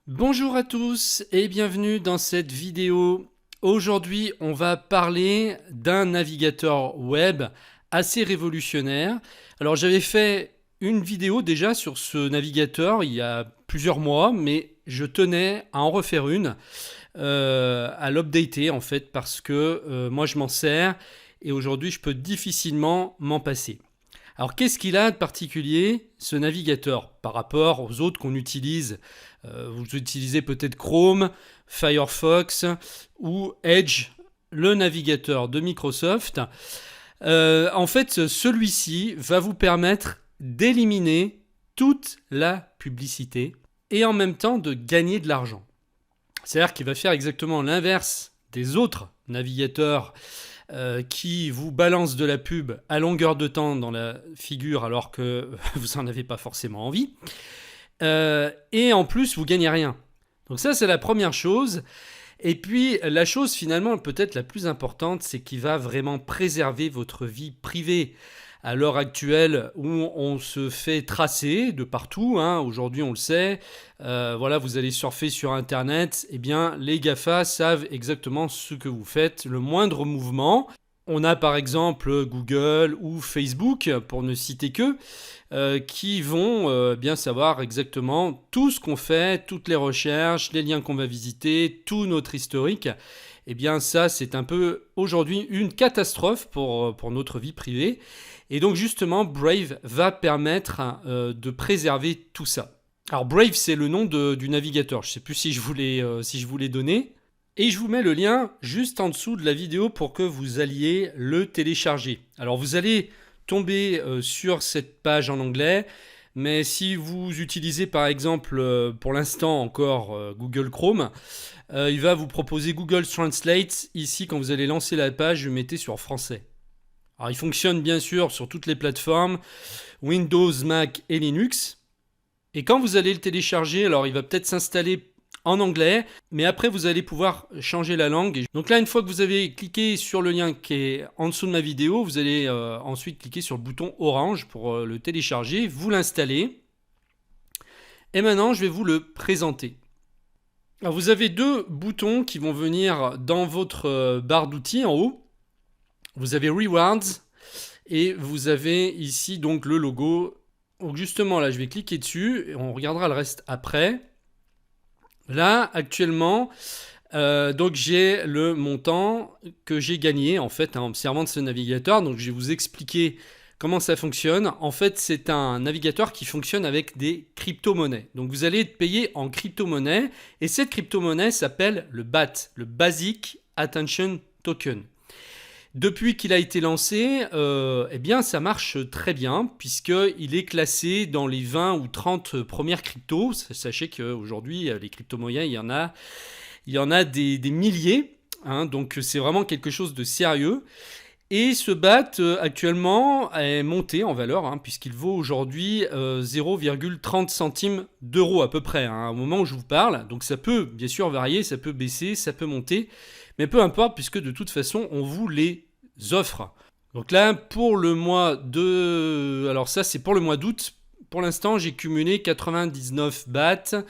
Bonjour à tous et bienvenue dans cette vidéo. Aujourd'hui, on va parler d'un navigateur web assez révolutionnaire. Alors, j'avais fait une vidéo déjà sur ce navigateur il y a plusieurs mois, mais je tenais à en refaire une, à l'updater en fait, parce que moi je m'en sers et aujourd'hui je peux difficilement m'en passer. Alors qu'est-ce qu'il a de particulier, ce navigateur, par rapport aux autres qu'on utilise? Vous utilisez peut-être Chrome, Firefox ou Edge, le navigateur de Microsoft. En fait, celui-ci va vous permettre d'éliminer toute la publicité et en même temps de gagner de l'argent. C'est-à-dire qu'il va faire exactement l'inverse des autres navigateurs qui vous balance de la pub à longueur de temps dans la figure alors que vous n'en avez pas forcément envie. Et en plus, vous gagnez rien. Donc ça, c'est la première chose. Et puis, la chose finalement peut-être la plus importante, c'est qu'il va vraiment préserver votre vie privée. À l'heure actuelle où on se fait tracer de partout, aujourd'hui on le sait, voilà, vous allez surfer sur Internet, eh bien les GAFA savent exactement ce que vous faites, le moindre mouvement. On a par exemple Google ou Facebook, pour ne citer que, qui vont bien savoir exactement tout ce qu'on fait, toutes les recherches, les liens qu'on va visiter, tout notre historique. Eh bien ça, c'est un peu aujourd'hui une catastrophe pour notre vie privée. Et donc justement, Brave va permettre de préserver tout ça. Alors Brave, c'est le nom du navigateur. Je ne sais plus si je vous l'ai donné. Et je vous mets le lien juste en dessous de la vidéo pour que vous alliez le télécharger. Alors vous allez tomber sur cette page en anglais, mais si vous utilisez par exemple pour l'instant encore Google Chrome, il va vous proposer Google Translate. Ici, quand vous allez lancer la page, vous mettez sur français. Alors il fonctionne bien sûr sur toutes les plateformes, Windows, Mac et Linux. Et quand vous allez le télécharger, alors il va peut-être s'installer en anglais, mais après vous allez pouvoir changer la langue. Donc là, une fois que vous avez cliqué sur le lien qui est en dessous de ma vidéo, vous allez ensuite cliquer sur le bouton orange pour le télécharger, vous l'installez. Et maintenant, je vais vous le présenter. Alors, vous avez deux boutons qui vont venir dans votre barre d'outils en haut. Vous avez Rewards et vous avez ici donc le logo. Donc justement là, je vais cliquer dessus et on regardera le reste après. Là, actuellement, donc j'ai le montant que j'ai gagné en fait en me servant de ce navigateur. Donc je vais vous expliquer comment ça fonctionne. En fait, c'est un navigateur qui fonctionne avec des crypto-monnaies. Donc vous allez être payé en crypto-monnaie et cette crypto-monnaie s'appelle le BAT, le Basic Attention Token. Depuis qu'il a été lancé, eh bien, ça marche très bien puisqu'il est classé dans les 20 ou 30 premières cryptos. Sachez qu'aujourd'hui, les crypto-monnaies, il y en a des milliers. Donc, c'est vraiment quelque chose de sérieux. Et ce BAT, actuellement, est monté en valeur puisqu'il vaut aujourd'hui 0,30 centimes d'euros à peu près au moment où je vous parle. Donc, ça peut bien sûr varier, ça peut baisser, ça peut monter. Mais peu importe, puisque de toute façon, on vous les offre. Donc là, pour le mois de... Alors ça, c'est pour le mois d'août. Pour l'instant, j'ai cumulé 99 bahts,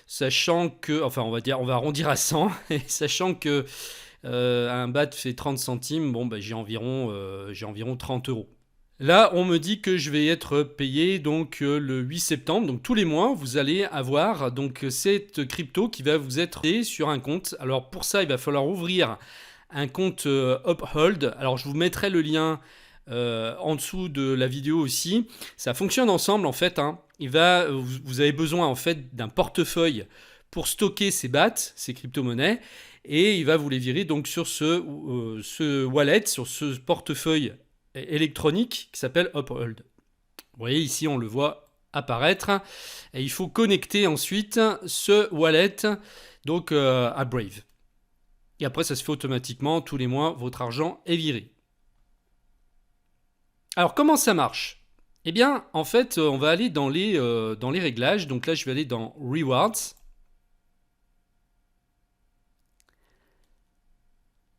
sachant que... Enfin, on va arrondir à 100. Et sachant que un baht fait 30 centimes, j'ai environ 30 euros. Là, on me dit que je vais être payé donc le 8 septembre. Donc tous les mois, vous allez avoir donc cette crypto qui va vous être payée sur un compte. Alors pour ça, il va falloir ouvrir un compte Uphold. Alors je vous mettrai le lien en dessous de la vidéo aussi. Ça fonctionne ensemble en fait. Vous avez besoin en fait d'un portefeuille pour stocker ces bahts, ces crypto-monnaies. Et il va vous les virer donc sur ce wallet, sur ce portefeuille électronique qui s'appelle Uphold. Vous voyez ici, on le voit apparaître. Et il faut connecter ensuite ce wallet donc à Brave. Et après, ça se fait automatiquement. Tous les mois, votre argent est viré. Alors, comment ça marche? Eh bien, en fait, on va aller dans les réglages. Donc là, je vais aller dans Rewards.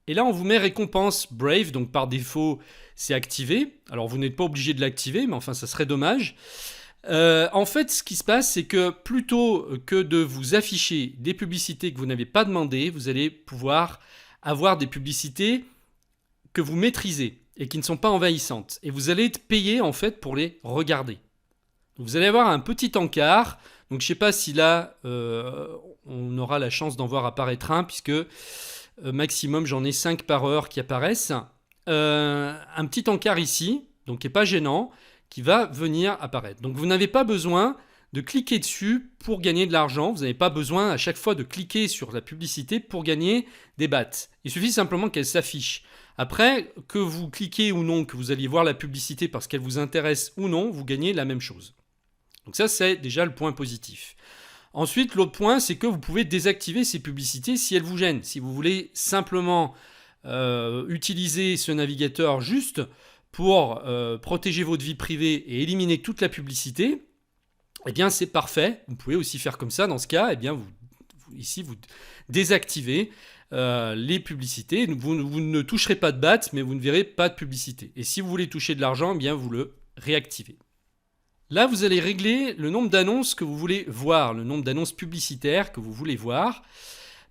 Et là, on vous met récompense Brave. Donc par défaut, c'est activé. Alors, vous n'êtes pas obligé de l'activer, mais enfin, ça serait dommage. En fait, ce qui se passe, c'est que plutôt que de vous afficher des publicités que vous n'avez pas demandées, vous allez pouvoir avoir des publicités que vous maîtrisez et qui ne sont pas envahissantes. Et vous allez être payé en fait pour les regarder. Donc vous allez avoir un petit encart. Donc je ne sais pas si là, on aura la chance d'en voir apparaître un, puisque maximum j'en ai 5 par heure qui apparaissent. Un petit encart ici, donc qui n'est pas gênant, qui va venir apparaître. Donc vous n'avez pas besoin de cliquer dessus pour gagner de l'argent. Vous n'avez pas besoin à chaque fois de cliquer sur la publicité pour gagner des bahts. Il suffit simplement qu'elle s'affiche. Après, que vous cliquez ou non, que vous alliez voir la publicité parce qu'elle vous intéresse ou non, vous gagnez la même chose. Donc ça, c'est déjà le point positif. Ensuite, l'autre point, c'est que vous pouvez désactiver ces publicités si elles vous gênent. Si vous voulez simplement utiliser ce navigateur juste pour protéger votre vie privée et éliminer toute la publicité, eh bien c'est parfait. Vous pouvez aussi faire comme ça. Dans ce cas, eh bien ici vous désactivez les publicités. Vous ne toucherez pas de bahts, mais vous ne verrez pas de publicité. Et si vous voulez toucher de l'argent, eh bien vous le réactivez. Là, vous allez régler le nombre d'annonces que vous voulez voir, le nombre d'annonces publicitaires que vous voulez voir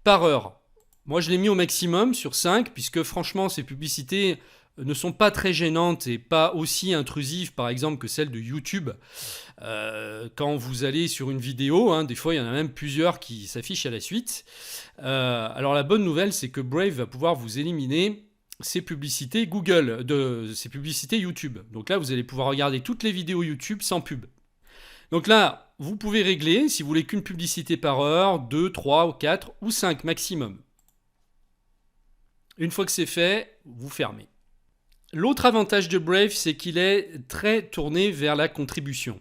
par heure. Moi, je l'ai mis au maximum sur 5, puisque franchement, ces publicités ne sont pas très gênantes et pas aussi intrusives, par exemple, que celles de YouTube. Quand vous allez sur une vidéo, des fois, il y en a même plusieurs qui s'affichent à la suite. Alors, la bonne nouvelle, c'est que Brave va pouvoir vous éliminer ces publicités ces publicités YouTube. Donc là, vous allez pouvoir regarder toutes les vidéos YouTube sans pub. Donc là, vous pouvez régler, si vous voulez qu'une publicité par heure, 2, 3, ou 4 ou 5 maximum. Une fois que c'est fait, vous fermez. L'autre avantage de Brave, c'est qu'il est très tourné vers la contribution.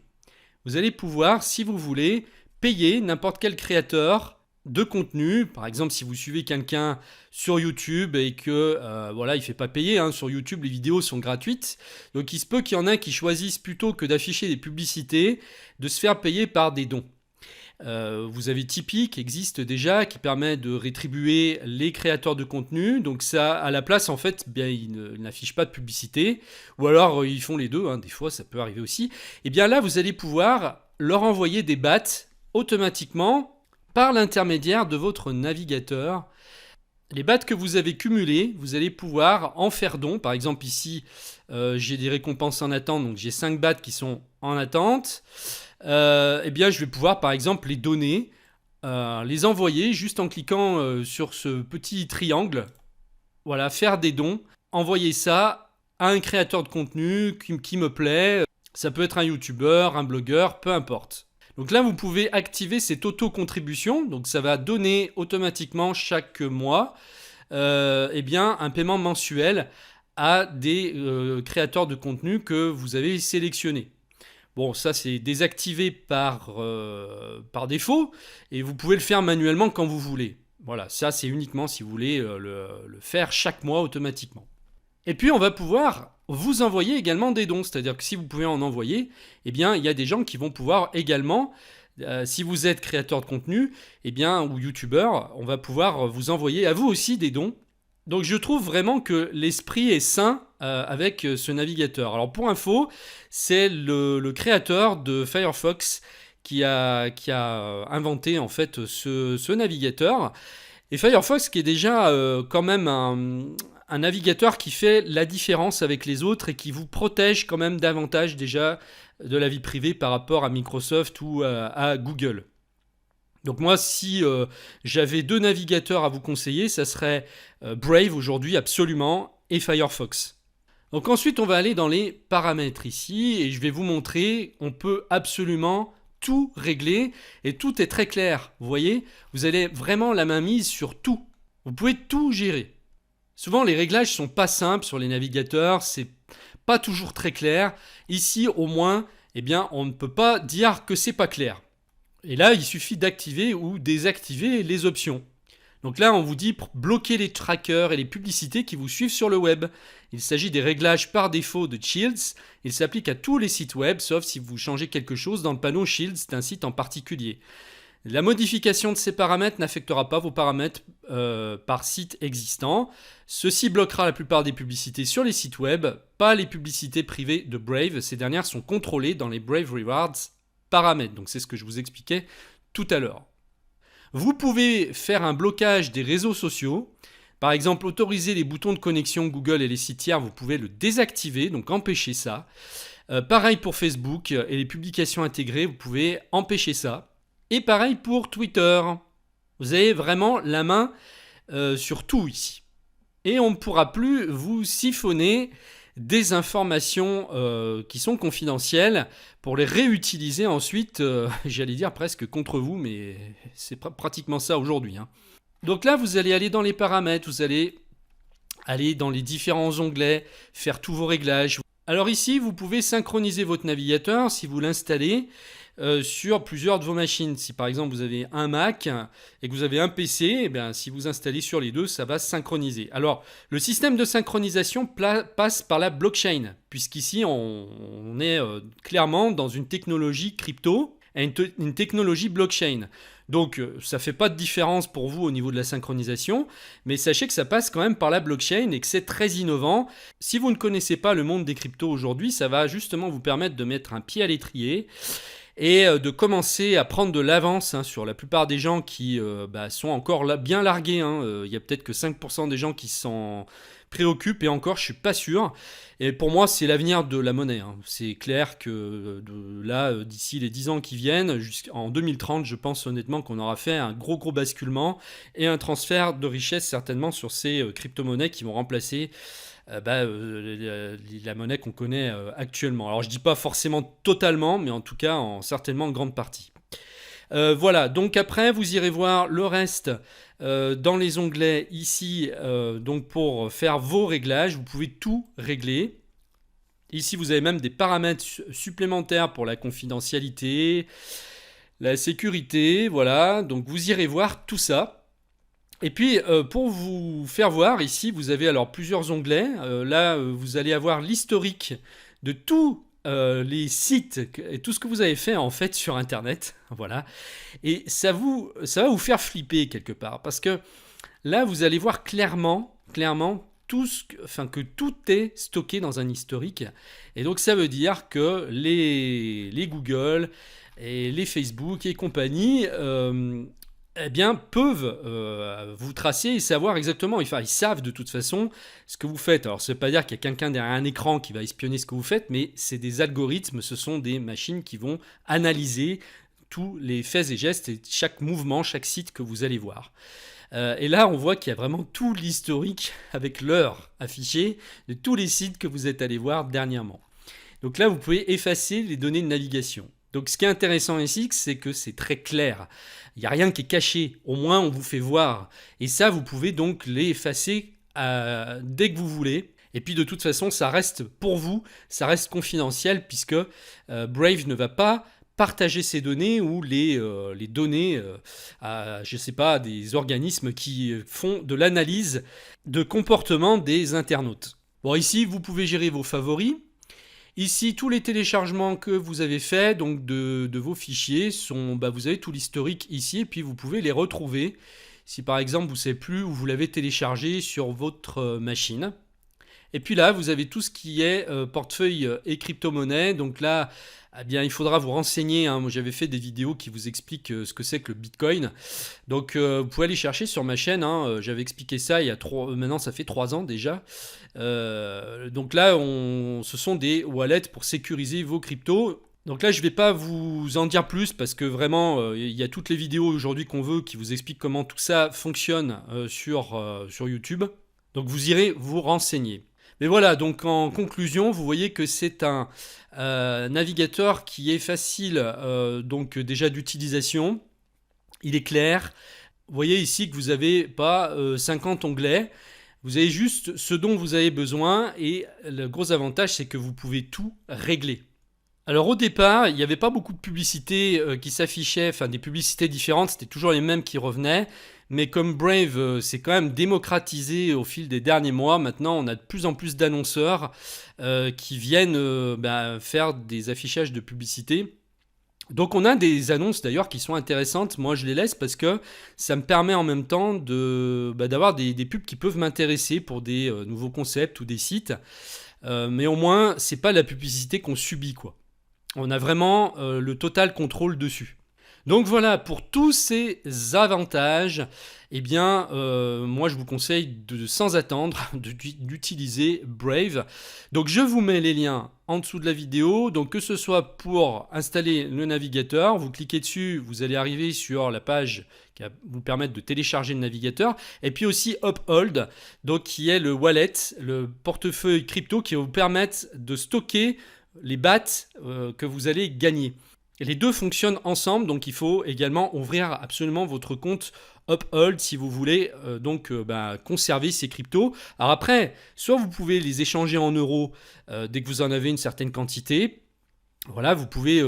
Vous allez pouvoir, si vous voulez, payer n'importe quel créateur de contenu. Par exemple, si vous suivez quelqu'un sur YouTube et que il ne fait pas payer, sur YouTube les vidéos sont gratuites, donc il se peut qu'il y en a qui choisissent plutôt que d'afficher des publicités de se faire payer par des dons. Vous avez Tipeee qui existe déjà, qui permet de rétribuer les créateurs de contenu. Donc ça, à la place, en fait, bien, ils n'affichent pas de publicité. Ou alors, ils font les deux. Des fois, ça peut arriver aussi. Et bien là, vous allez pouvoir leur envoyer des bahts automatiquement par l'intermédiaire de votre navigateur. Les bahts que vous avez cumulés, vous allez pouvoir en faire don. Par exemple, ici, j'ai des récompenses en attente. Donc, j'ai 5 bahts qui sont en attente. Eh bien, je vais pouvoir, par exemple, les donner, les envoyer juste en cliquant sur ce petit triangle. Voilà, faire des dons. Envoyer ça à un créateur de contenu qui me plaît. Ça peut être un youtubeur, un blogueur, peu importe. Donc là, vous pouvez activer cette auto-contribution. Donc ça va donner automatiquement chaque mois un paiement mensuel à des créateurs de contenu que vous avez sélectionnés. Bon, ça c'est désactivé par défaut et vous pouvez le faire manuellement quand vous voulez. Voilà, ça c'est uniquement si vous voulez le faire chaque mois automatiquement. Et puis on va pouvoir vous envoyer également des dons, c'est-à-dire que si vous pouvez en envoyer, eh bien il y a des gens qui vont pouvoir également, si vous êtes créateur de contenu, ou youtubeur, on va pouvoir vous envoyer à vous aussi des dons. Donc je trouve vraiment que l'esprit est sain avec ce navigateur. Alors pour info, c'est le créateur de Firefox qui a inventé en fait ce navigateur. Et Firefox qui est déjà quand même un navigateur qui fait la différence avec les autres et qui vous protège quand même davantage déjà de la vie privée par rapport à Microsoft ou à Google. Donc moi, si j'avais 2 navigateurs à vous conseiller, ça serait Brave aujourd'hui absolument et Firefox. Donc ensuite, on va aller dans les paramètres ici et je vais vous montrer, on peut absolument tout régler et tout est très clair. Vous voyez, vous avez vraiment la main mise sur tout. Vous pouvez tout gérer. Souvent, les réglages sont pas simples sur les navigateurs, c'est pas toujours très clair. Ici, au moins, on ne peut pas dire que c'est pas clair. Et là, il suffit d'activer ou désactiver les options. Donc là, on vous dit bloquer les trackers et les publicités qui vous suivent sur le web. Il s'agit des réglages par défaut de Shields. Il s'applique à tous les sites web, sauf si vous changez quelque chose dans le panneau Shields d'un site en particulier. La modification de ces paramètres n'affectera pas vos paramètres par site existant. Ceci bloquera la plupart des publicités sur les sites web, pas les publicités privées de Brave. Ces dernières sont contrôlées dans les Brave Rewards paramètres. Donc c'est ce que je vous expliquais tout à l'heure. Vous pouvez faire un blocage des réseaux sociaux. Par exemple, autoriser les boutons de connexion Google et les sites tiers, vous pouvez le désactiver, donc empêcher ça. Pareil pour Facebook et les publications intégrées, vous pouvez empêcher ça. Et pareil pour Twitter. Vous avez vraiment la main sur tout ici. Et on ne pourra plus vous siphonner des informations qui sont confidentielles pour les réutiliser ensuite, j'allais dire presque contre vous, mais c'est pratiquement ça aujourd'hui. Donc là, vous allez aller dans les paramètres, vous allez aller dans les différents onglets, faire tous vos réglages. Alors ici, vous pouvez synchroniser votre navigateur si vous l'installez sur plusieurs de vos machines. Si par exemple vous avez un Mac et que vous avez un PC, eh bien, si vous installez sur les deux, ça va synchroniser. Alors, le système de synchronisation passe par la blockchain, puisqu'ici on est clairement dans une technologie crypto et une technologie blockchain. Donc, ça ne fait pas de différence pour vous au niveau de la synchronisation, mais sachez que ça passe quand même par la blockchain et que c'est très innovant. Si vous ne connaissez pas le monde des cryptos aujourd'hui, ça va justement vous permettre de mettre un pied à l'étrier et de commencer à prendre de l'avance sur la plupart des gens qui sont encore là, bien largués. Il y a peut-être que 5% des gens qui s'en préoccupent, et encore, je ne suis pas sûr. Et pour moi, c'est l'avenir de la monnaie. C'est clair que d'ici les 10 ans qui viennent, jusqu'en 2030, je pense honnêtement qu'on aura fait un gros basculement et un transfert de richesse certainement sur ces crypto-monnaies qui vont remplacer la monnaie qu'on connaît actuellement. Alors je dis pas forcément totalement, mais en tout cas certainement en grande partie. Voilà, donc après vous irez voir le reste dans les onglets ici, donc pour faire vos réglages, vous pouvez tout régler. Ici vous avez même des paramètres supplémentaires pour la confidentialité, la sécurité, voilà, donc vous irez voir tout ça. Et puis, pour vous faire voir, ici, vous avez alors plusieurs onglets. Là, vous allez avoir l'historique de tous les sites et tout ce que vous avez fait en fait sur Internet. Voilà. Et ça va vous faire flipper quelque part. Parce que là, vous allez voir clairement que tout est stocké dans un historique. Et donc, ça veut dire que les Google et les Facebook et compagnie peuvent vous tracer et savoir exactement, ils savent de toute façon ce que vous faites. Alors, ça ne veut pas dire qu'il y a quelqu'un derrière un écran qui va espionner ce que vous faites, mais c'est des algorithmes, ce sont des machines qui vont analyser tous les faits et gestes et chaque mouvement, chaque site que vous allez voir. Et là, on voit qu'il y a vraiment tout l'historique avec l'heure affichée de tous les sites que vous êtes allés voir dernièrement. Donc là, vous pouvez effacer les données de navigation. Donc ce qui est intéressant ici, c'est que c'est très clair. Il n'y a rien qui est caché. Au moins, on vous fait voir. Et ça, vous pouvez donc l'effacer dès que vous voulez. Et puis de toute façon, ça reste pour vous, ça reste confidentiel puisque Brave ne va pas partager ces données ou les données à, je sais pas, des organismes qui font de l'analyse de comportement des internautes. Bon, ici, vous pouvez gérer vos favoris. Ici, tous les téléchargements que vous avez faits, donc de vos fichiers, vous avez tout l'historique ici, et puis vous pouvez les retrouver. Si par exemple, vous ne savez plus où vous l'avez téléchargé sur votre machine. Et puis là, vous avez tout ce qui est portefeuille et crypto-monnaie. Donc là, eh bien, il faudra vous renseigner. Moi, j'avais fait des vidéos qui vous expliquent ce que c'est que le Bitcoin. Donc, vous pouvez aller chercher sur ma chaîne. J'avais expliqué ça il y a maintenant, ça fait 3 ans déjà. Donc là, ce sont des wallets pour sécuriser vos cryptos. Donc là, je ne vais pas vous en dire plus parce que vraiment, il y a toutes les vidéos aujourd'hui qu'on veut qui vous expliquent comment tout ça fonctionne sur YouTube. Donc, vous irez vous renseigner. Mais voilà, donc en conclusion, vous voyez que c'est un navigateur qui est facile donc déjà d'utilisation. Il est clair. Vous voyez ici que vous n'avez pas 50 onglets. Vous avez juste ce dont vous avez besoin et le gros avantage, c'est que vous pouvez tout régler. Alors au départ, il n'y avait pas beaucoup de publicités qui s'affichaient, enfin des publicités différentes, c'était toujours les mêmes qui revenaient. Mais comme Brave s'est quand même démocratisé au fil des derniers mois, maintenant on a de plus en plus d'annonceurs qui viennent faire des affichages de publicité. Donc on a des annonces d'ailleurs qui sont intéressantes, moi je les laisse parce que ça me permet en même temps d'avoir des pubs qui peuvent m'intéresser pour des nouveaux concepts ou des sites. Mais au moins c'est pas la publicité qu'on subit quoi. On a vraiment le total contrôle dessus. Donc voilà, pour tous ces avantages, eh bien, moi je vous conseille sans attendre d'utiliser Brave. Donc je vous mets les liens en dessous de la vidéo. Donc que ce soit pour installer le navigateur, vous cliquez dessus, vous allez arriver sur la page qui va vous permettre de télécharger le navigateur. Et puis aussi Uphold, donc qui est le wallet, le portefeuille crypto qui va vous permettre de stocker les BAT que vous allez gagner. Et les deux fonctionnent ensemble, donc il faut également ouvrir absolument votre compte Uphold si vous voulez conserver ces cryptos. Alors après, soit vous pouvez les échanger en euros dès que vous en avez une certaine quantité. Voilà, vous pouvez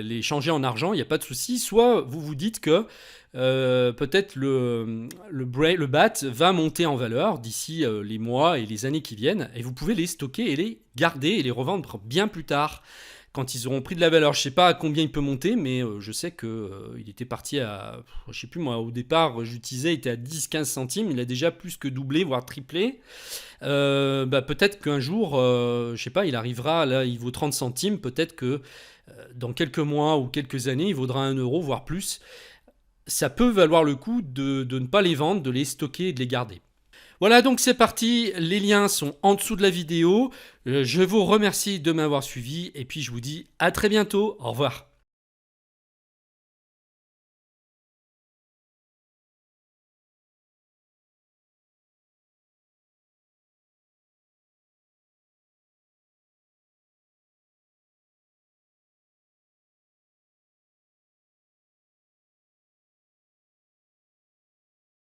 les changer en argent, il n'y a pas de souci. Soit vous vous dites que peut-être le BAT va monter en valeur d'ici les mois et les années qui viennent, et vous pouvez les stocker et les garder et les revendre bien plus tard quand ils auront pris de la valeur. Je ne sais pas à combien il peut monter, mais je sais qu'il était parti à, je ne sais plus moi, au départ, j'utilisais, il était à 10-15 centimes, il a déjà plus que doublé, voire triplé. Peut-être qu'un jour, je ne sais pas, il arrivera, là il vaut 30 centimes, peut-être que dans quelques mois ou quelques années, il vaudra 1 euro, voire plus. Ça peut valoir le coup de ne pas les vendre, de les stocker et de les garder. Voilà, donc c'est parti, les liens sont en dessous de la vidéo. Je vous remercie de m'avoir suivi et puis je vous dis à très bientôt, au revoir.